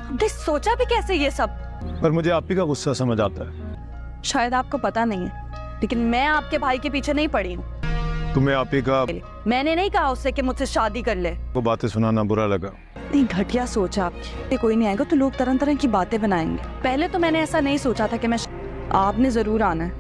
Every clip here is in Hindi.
आपने सोचा भी कैसे ये सब? पर मुझे आप ही का गुस्सा समझ आता है। शायद आपको पता नहीं है, लेकिन मैं आपके भाई के पीछे नहीं पड़ी हूँ। तुम्हें आप ही का मैंने नहीं कहा उससे कि मुझसे शादी कर ले। वो बातें सुनाना बुरा लगा। नहीं, घटिया सोच है आपकी। कोई नहीं आएगा तो लोग तरह तरह की बातें बनाएंगे। पहले तो मैंने ऐसा नहीं सोचा था कि आपने जरूर आना है।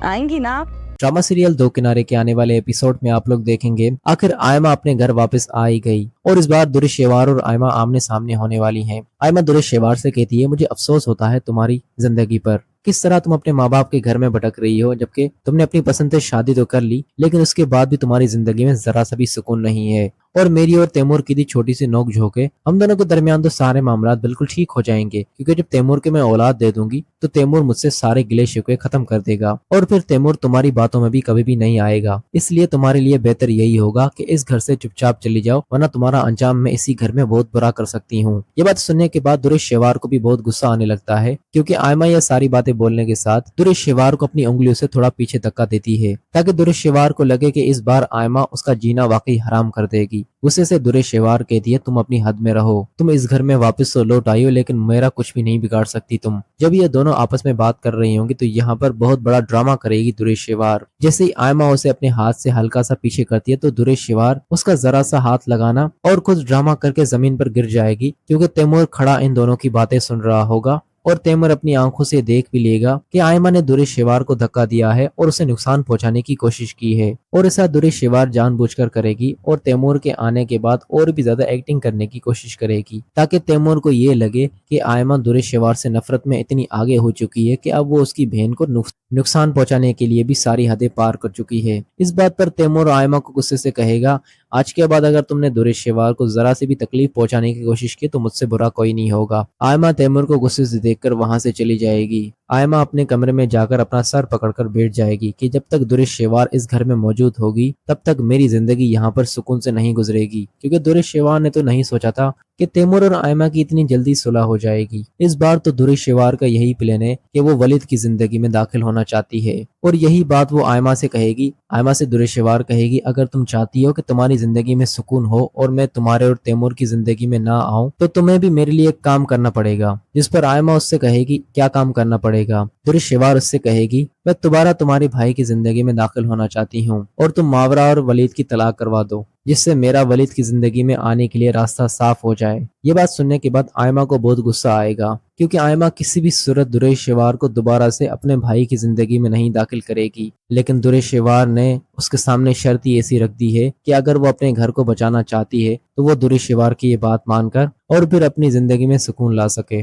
आएंगी ना आप? ड्रामा सीरियल दो किनारे के आने वाले एपिसोड में आप लोग देखेंगे आखिर आयमा अपने घर वापस आ ही गई और इस बार दुरेश शेवार और आयमा आमने सामने होने वाली हैं। आयमा दुरेश शेवार से कहती है, मुझे अफसोस होता है तुम्हारी जिंदगी पर। किस तरह तुम अपने माँ बाप के घर में भटक रही हो, जबकि तुमने अपनी पसंद से शादी तो कर ली, लेकिन उसके बाद भी तुम्हारी जिंदगी में जरा सा भी सुकून नहीं है। और मेरी और तैमूर की दी छोटी सी नोक झोंक है, हम दोनों के दरमियान तो सारे मामला बिल्कुल ठीक हो जाएंगे, क्योंकि जब तैमूर के मैं औलाद दे दूंगी तो तैमूर मुझसे सारे गिले शिकवे खत्म कर देगा और फिर तैमूर तुम्हारी बातों में भी कभी भी नहीं आएगा। इसलिए तुम्हारे लिए बेहतर यही होगा कि इस घर से चुपचाप चली जाओ, वरना तुम्हारा अंजाम मैं इसी घर में बहुत बुरा कर सकती हूँ। ये बात सुनने के बाद दुरेश शेवार को भी बहुत गुस्सा आने लगता है, क्योंकि आयमा यह सारी बातें बोलने के साथ दुरेश शेवार को अपनी उंगलियों से थोड़ा पीछे धक्का देती है, ताकि दुरेश शेवार को लगे कि इस बार आयमा उसका जीना वाकई हराम कर देगी। गुस्से से दुरेश शेवार कहती है, तुम अपनी हद में रहो, तुम इस घर में वापस तो लौट आई हो, लेकिन मेरा कुछ भी नहीं बिगाड़ सकती तुम। जब ये दोनों आपस में बात कर रही होंगी तो यहाँ पर बहुत बड़ा ड्रामा करेगी दुरेश शेवार। जैसे ही आयमा उसे अपने हाथ से हल्का सा पीछे करती है तो दुरेश शेवार उसका जरा सा हाथ लगाना और खुद ड्रामा करके जमीन पर गिर जाएगी, क्योंकि तैमूर खड़ा इन दोनों की बातें सुन रहा होगा और तैमूर अपनी आंखों से देख भी लेगा कि आयमा ने दुरेश शेवार को धक्का दिया है और उसे नुकसान पहुंचाने की कोशिश की है, और ऐसा दुरेश शेवार जानबूझकर करेगी और तैमूर के आने के बाद और भी ज्यादा एक्टिंग करने की कोशिश करेगी, ताकि तैमूर को ये लगे कि आयमा दुरेश शेवार से नफरत में इतनी आगे हो चुकी है कि अब वो उसकी बहन को नुकसान पहुंचाने के लिए भी सारी हदें पार कर चुकी है। इस बात पर तैमूर आयमा को गुस्से से कहेगा, आज के बाद अगर तुमने दुरेश शेवार को जरा सी भी तकलीफ पहुंचाने की कोशिश की तो मुझसे बुरा कोई नहीं होगा। आयमा तैमूर को गुस्से से देखकर वहां से चली जाएगी। आयमा अपने कमरे में जाकर अपना सर पकड़कर बैठ जाएगी कि जब तक दुरेश शेवार इस घर में मौजूद होगी तब तक मेरी जिंदगी यहाँ पर सुकून से नहीं गुजरेगी, क्योंकि दुरेश शेवार ने तो नहीं सोचा था कि तैमूर और आयमा की इतनी जल्दी सुलह हो जाएगी। इस बार तो दुरेश शेवार का यही प्लान है कि वो वलीद की जिंदगी में दाखिल होना चाहती है, और यही बात वो आयमा से कहेगी। आयमा से दुरेश शेवार कहेगी, अगर तुम चाहती हो कि तुम्हारी जिंदगी में सुकून हो और मैं तुम्हारे और तैमूर की जिंदगी में ना आऊं, तो तुम्हें भी मेरे लिए एक काम करना पड़ेगा। जिस पर आयमा उससे कहेगी, क्या काम करना पड़ेगा? दुरेश शेवार उससे कहेगी, मैं दोबारा तुम्हारे भाई की जिंदगी में दाखिल होना चाहती हूँ और तुम मावरा और वलीद की तलाक करवा दो, जिससे मेरा वलीद की जिंदगी में आने के लिए रास्ता साफ हो जाए। ये बात सुनने के बाद आयमा को बहुत गुस्सा आएगा, क्योंकि आयमा किसी भी सूरत दुरेश शेवार को दोबारा से अपने भाई की जिंदगी में नहीं दाखिल करेगी। लेकिन दुरेश शेवार ने उसके सामने शर्त ही ऐसी रख दी है कि अगर वो अपने घर को बचाना चाहती है तो वो दुरेश शेवार की ये बात मानकर और फिर अपनी जिंदगी में सुकून ला सके।